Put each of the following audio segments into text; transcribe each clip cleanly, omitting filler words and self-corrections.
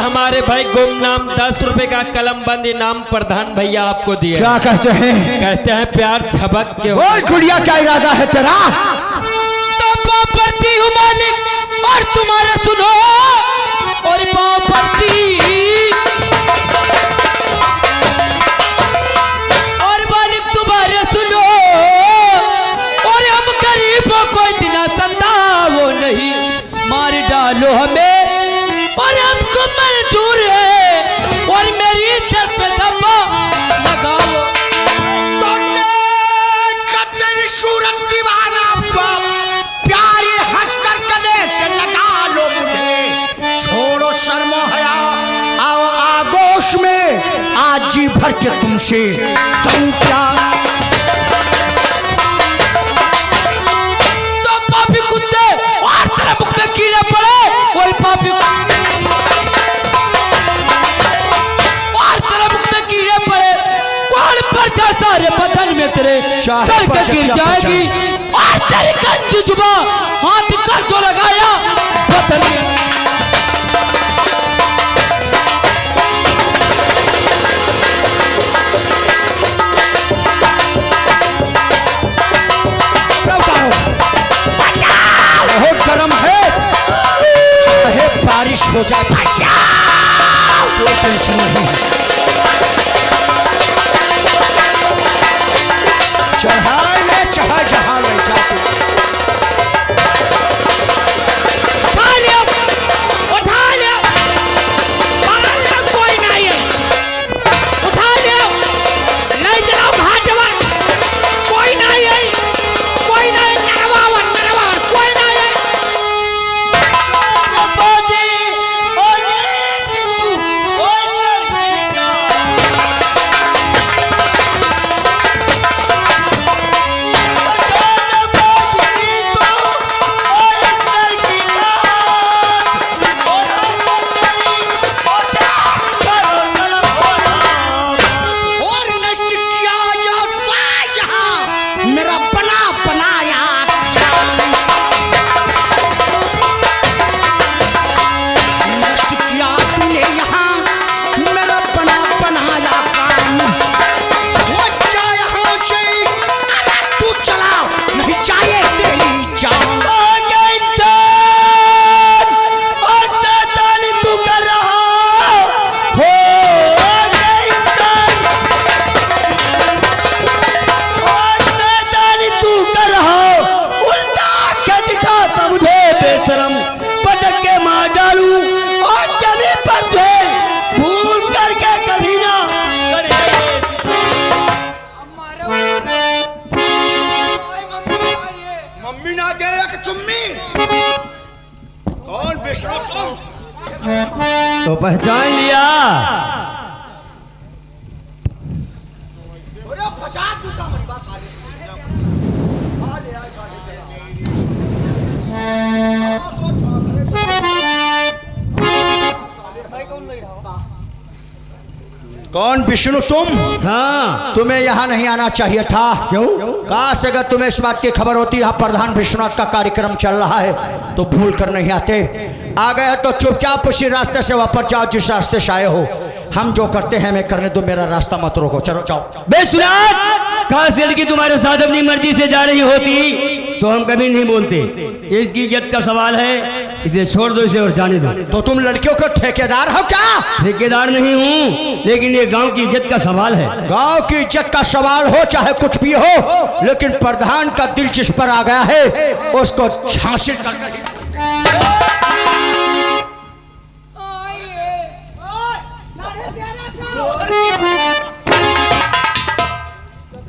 हमारे भाई गुमनाम 10 रुपए का कलम बंद इनाम प्रधान भैया आपको दिया। क्या कहते हैं? कहते हैं प्यार झबक के। ओए गुड़िया, क्या इरादा है तेरा? तो पाँव पड़ती हूँ मालिक और तुम्हारा सुनो, और पाँव पड़ती और मालिक तुम्हारे सुनो, और हम गरीबों को इतना सताओ नहीं, मार डालो हमें और हमको मंजूर है, और मेरी इज्जत पे धब्बा लगाओ। तो तेरी सूरत दीवाना बाप, प्यारे हंसकर गले से लगा लो मुझे, छोड़ो शर्मो हया, आओ आगोश में आज जी भर के तुमसे करूं प्यार। तो पापी कुत्ते और तेरे मुख में कीड़े पड़े, वही पापी और तेरे मुख में कीड़े पड़े, कौन पर जा सारे बदन में तेरे सर के गिर जाएगी, और तेरी गंदी जुबान हाथ कर जो लगाया बदन में। बहुत गर्म है, चाहे बारिश हो जाए, कोई टेंशन नहीं। चढ़ाई ले चाहे जहां ले जाते, उठा लियो, कोई नहीं है, उठा लियो, नहीं चलाओ घाटवा, कोई नहीं है, कोई नहीं, नरवावन कोई नहीं है। मेरा बना बनाया नष्ट किया तूने यहाँ, मेरा बना बनाया काम, वो जा यहाँ से, अरे तू चला, नहीं चाहिए तेरी जान। तू कर रहा हो बेशरम पटक के मार डालूं और जमीन पर दे भूल करके कभी ना मम्मी ना दे एक चुम्मी। कौन बेशरम? तो पहचान लिया। कौन विष्णु तुम? हाँ, तुम्हें यहाँ नहीं आना चाहिए था। क्यों? काश अगर तुम्हें इस बात की खबर होती यहाँ प्रधान विश्वनाथ का कार्यक्रम चल रहा है तो भूल कर नहीं आते। आ गए तो चुपचाप उसी रास्ते से वापस जाओ जिस रास्ते से आए हो। हम जो करते हैं हमें करने दो, मेरा रास्ता मत रोको, चलो जाओ। बेसुरात, काश लड़की तुम्हारे साथ अपनी मर्जी से जा रही होती तो हम कभी नहीं बोलते। इसकी इज्जत का सवाल है, इसे छोड़ दो इसे और जाने दो। तो तुम लड़कियों के ठेकेदार हो क्या? ठेकेदार नहीं हूँ, लेकिन ये गांव की इज्जत का सवाल है। गांव की इज्जत का सवाल हो चाहे कुछ भी हो, लेकिन प्रधान का दिल जिस पर आ गया है उसको हासिल कर।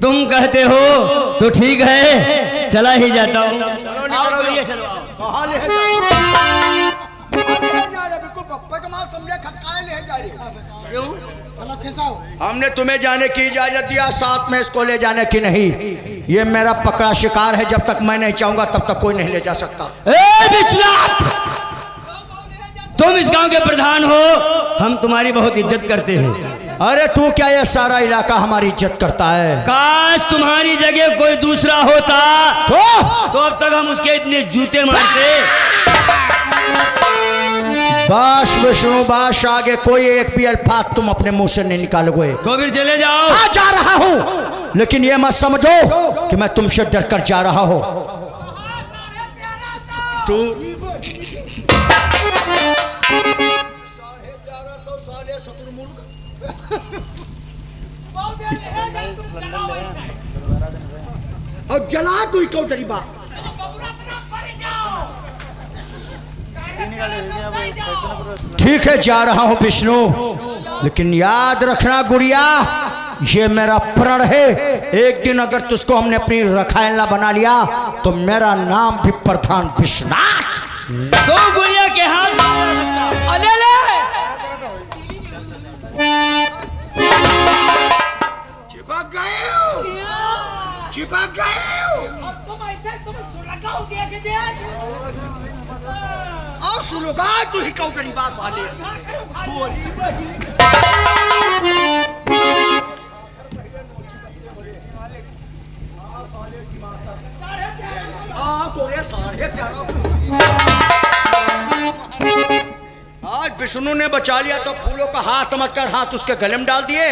तुम कहते हो तो ठीक है, चला ही जाता हूँ। हमने तुम्हें जाने की इजाजत दिया, साथ में इसको ले जाने की नहीं। ये मेरा पकड़ा शिकार है, जब तक मैं नहीं चाहूंगा तब तक कोई नहीं ले जा सकता। विश्वनाथ, तुम इस गांव के प्रधान हो, हम तुम्हारी बहुत इज्जत करते हैं। अरे तू क्या, ये सारा इलाका हमारी इज्जत करता है। काश तुम्हारी जगह कोई दूसरा होता तो अब तक हम उसके इतने जूते मारते। बस विष्णु बस, आगे कोई एक भी अल्फाज तुम अपने मुंह से नहीं निकालोगे। तो फिर चले जाओ। हाँ जा रहा हूं, लेकिन ये मत समझो कि मैं तुमसे डर कर जा रहा हूं। तू और जला तू क्यों तरीबा। ठीक है जा रहा हूं विष्णु, लेकिन याद रखना गुड़िया, ये मेरा प्रण है। एक दिन अगर तुझको हमने अपनी रखायला बना लिया तो मेरा नाम भी प्रधान विश्वनाथ। दो गुड़िया के हाथ में अले ले चिपक गए हो, चिपक गए हो। तुम ऐसे तुम सुलगा हो दिया के दिया और सुलगा तू ही क्यों तरीबा साले। तू आज विष्णु ने बचा लिया तो फूलों का हाथ समझकर हाथ उसके गले में डाल दिए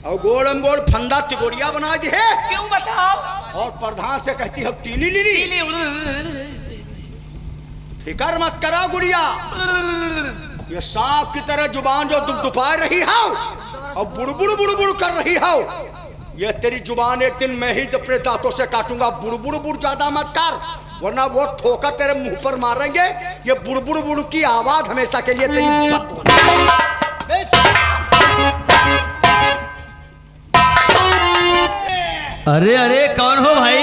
और गोलम गोल फंदा तिगोड़िया बना दिए। क्यों बताओ। और प्रधान से कहती है टीली लीली। फिकर मत करा गुड़िया, ये सांप की तरह जुबान जो दुपा रही है और बुड़बुड़ बुड़बुड़ कर रही है, ये तेरी जुबान एक दिन मैं ही अपने दांतों से काटूंगा। बुड़बुड़ बुड़ ज्यादा मत कर, वरना वो ठोकर तेरे मुंह पर मारेंगे। ये बुड़बुड़ बुड़ की आवाज हमेशा के लिए तेरी अरे अरे कौन हो भाई।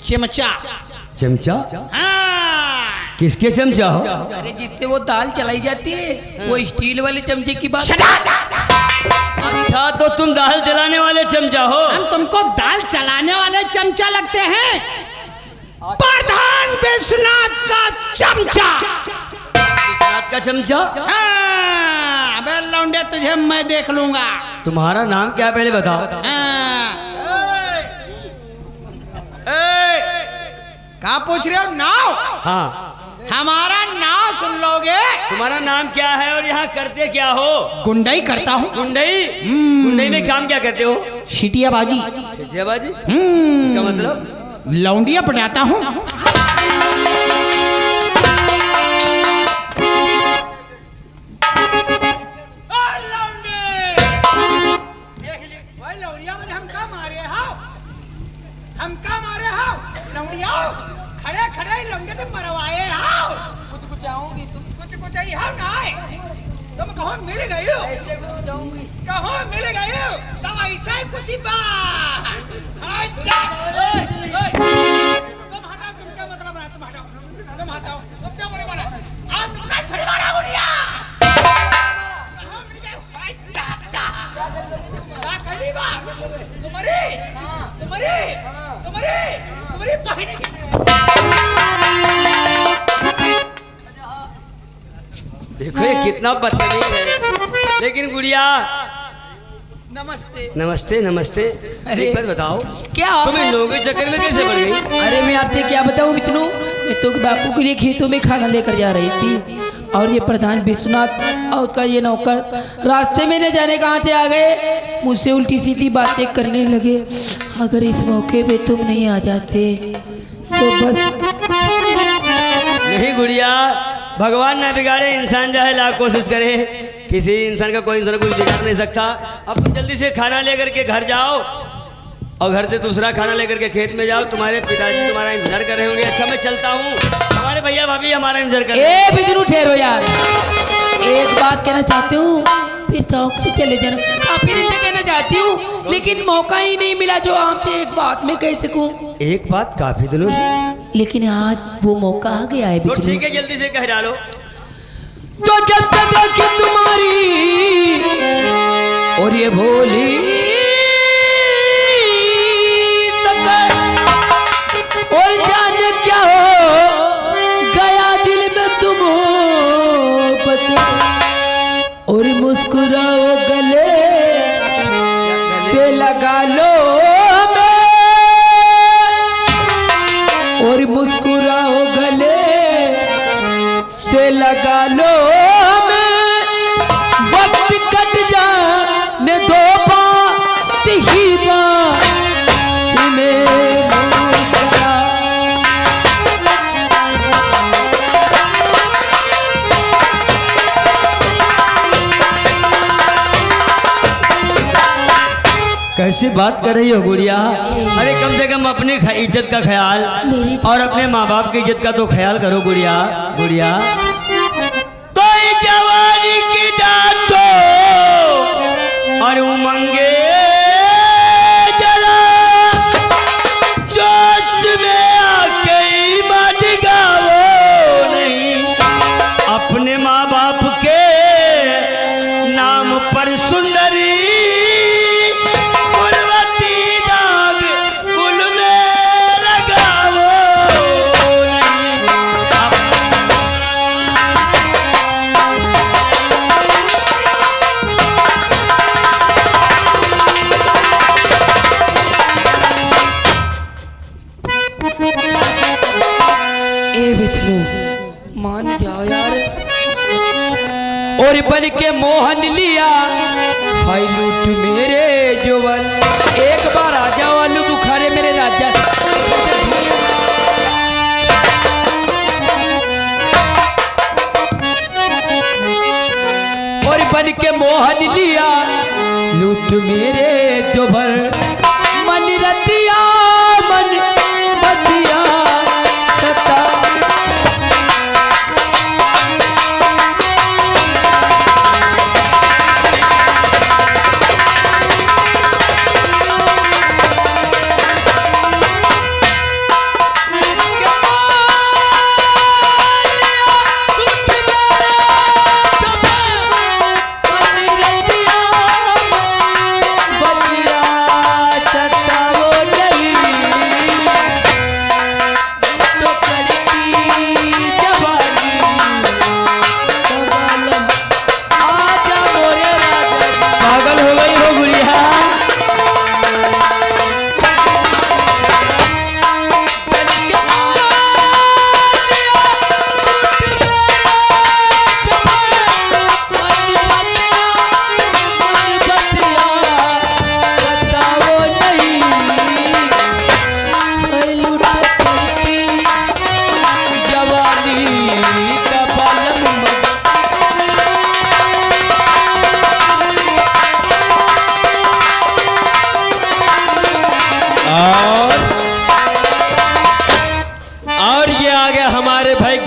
चिमचा। चमचा? हाँ। किसके चमचा हो? अरे जिससे वो दाल चलाई जाती है, वो स्टील वाले चमचे की बात। अच्छा तो तुम दाल चलाने वाले चमचा हो। हम तुमको दाल चलाने वाले चमचा लगते हैं। प्रधान विश्वनाथ का चमचा। विश्वनाथ का चमचा? हाँ, अबे लौंडे तुझे मैं देख लूंगा। तुम्हारा नाम क्या पहले बताओ। क्या पूछ रहे हो? नाव? हाँ। हमारा नाव सुन लोगे? तुम्हारा नाम क्या है और यहाँ करते क्या हो? गुंडई करता हूँ। गुंडई? गुंडई में काम क्या करते हो? शिटियाबाजी। शिटियाबाजी? इसका मतलब? लौंडिया पटाता हूँ। खड़े खड़े लौंडे तो मरवाए हां। कुछ आऊंगी तुम कुछ आई हां ना। तुम कहाँ मिल गई हो? कहाँ मिल गई हो? तो ऐसा ही कुछ ही बा। तुम हटाओ, तुम क्या मतलब है? तुम हटाओ, तुम हटाओ, तुम क्या बोले वाला? आज तुम क्या छड़ी वाला गुड़िया? कहाँ मिल गए? क्या करी बा? तुम्हारी बहन की। देखो ये कितना बदतमीज है। लेकिन गुड़िया नमस्ते। नमस्ते नमस्ते। अरे एक बात बताओ, क्या तुम इन लोगों के चक्कर में कैसे पड़ गई? अरे मैं आपसे क्या बताऊं विष्णु, मैं तो बापू के लिए खेतों में खाना लेकर जा रही थी और ये प्रधान विश्वनाथ और उसका ये नौकर रास्ते में न जाने कहाँ से आ गए, मुझसे उल्टी सीधी बातें करने लगे। अगर इस मौके पे तुम नहीं आ जाते तो बस। नहीं गुड़िया, भगवान ना बिगाड़े, इंसान चाहे लाख कोशिश करे, किसी इंसान का कोई इंसान कुछ बिगाड़ नहीं सकता। अब तुम जल्दी से खाना लेकर के घर जाओ और घर से दूसरा खाना लेकर के खेत में जाओ। तुम्हारे पिताजी तुम्हारा इंतजार कर रहे होंगे। अच्छा मैं चलता हूँ, हमारे भैया भाभी हमारा इंतजार कर रहे हैं। विष्णु ठहरो यार, एक बात कहना चाहती हूँ, फिर चौक से चले जाना। काफी दिन से कहना चाहती हूँ लेकिन मौका ही नहीं मिला जो आपसे एक बात में कह सकूं। एक बात काफी दिनों से, लेकिन आज वो मौका आ गया है तो विष्णु। ठीक है जल्दी से कह डालो। तो जब तक देखी तुम्हारी और ये भोली और जाने क्या हो गया दिल में तुम और मुस्कुराओ गले से लगा लो मैं और मुस्कुराओ गले से लगा लो हमें वक्त कट जा ने दो बात ही बात में मुस्कुरा। कैसी बात कर रही हो गुड़िया? अरे कम से कम अपनी इज्जत का ख्याल और अपने माँ बाप की इज्जत का तो ख्याल करो गुड़िया। गुड़िया तो जवानी की डांटो और उमंगे जरा जोश में आके मत गाओ नहीं। अपने माँ बाप के नाम पर सुंदरी मान जाओ यार। और बन के मोहन लिया हाय लूट मेरे जोवन। एक बार आ जाओ आलू बुखारे मेरे राजा। और बन के मोहन लिया लूट मेरे जोवन। मन रतिया मन बतिया सता।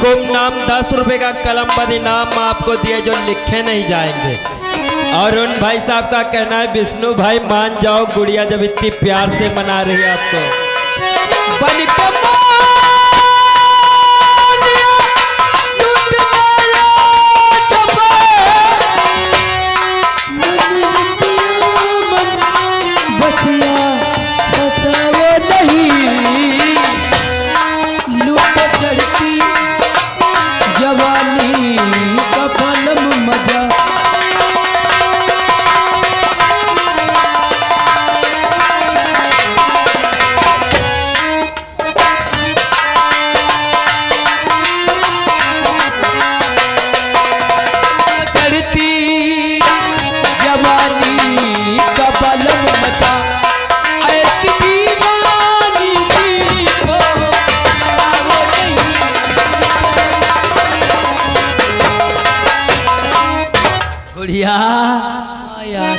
गुमनाम 10 रुपए का कलम बद इनाम आपको दिए जो लिखे नहीं जाएंगे। और उन भाई साहब का कहना है विष्णु भाई मान जाओ गुड़िया जब इतनी प्यार से मना रही है आपको। बन के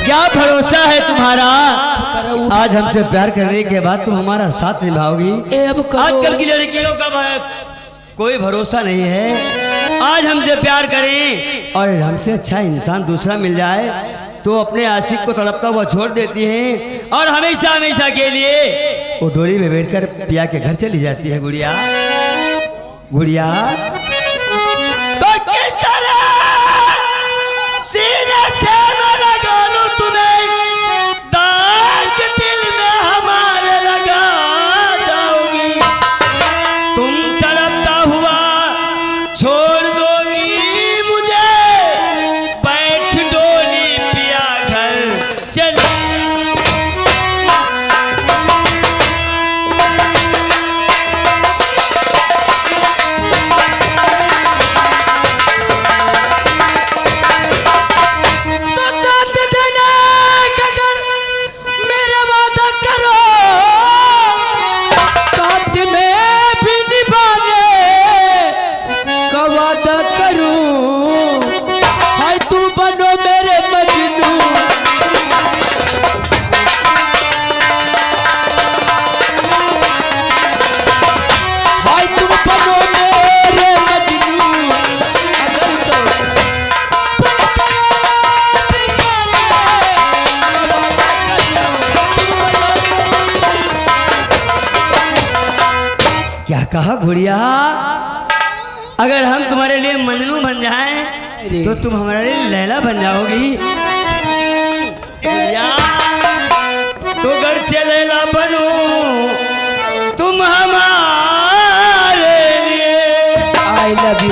क्या भरोसा है तुम्हारा? आज हमसे प्यार करने के बाद तुम हमारा साथ निभाओगी? आजकल की लड़कियों का कोई भरोसा नहीं है। आज हमसे प्यार करें और हमसे अच्छा इंसान दूसरा मिल जाए तो अपने आशिक को तड़पता हुआ छोड़ देती हैं और हमेशा हमेशा के लिए वो डोली में बैठकर पिया के घर चली जाती है। गुड़िया गुड़िया तो किस तरह सीने से मैं लगा लूं तुम्हें, दाग दिल में हमारे लगा जाओगी। तुम तड़पता हुआ छोड़ दोगी मुझे, बैठ डोली पिया घर चली। कहा गुड़िया, अगर हम तुम्हारे लिए मजनू बन जाएं तो तुम हमारे लिए लैला बन जाओगी। गुड़िया, तो घर चलेला बनू तुम हमारे लिए। I love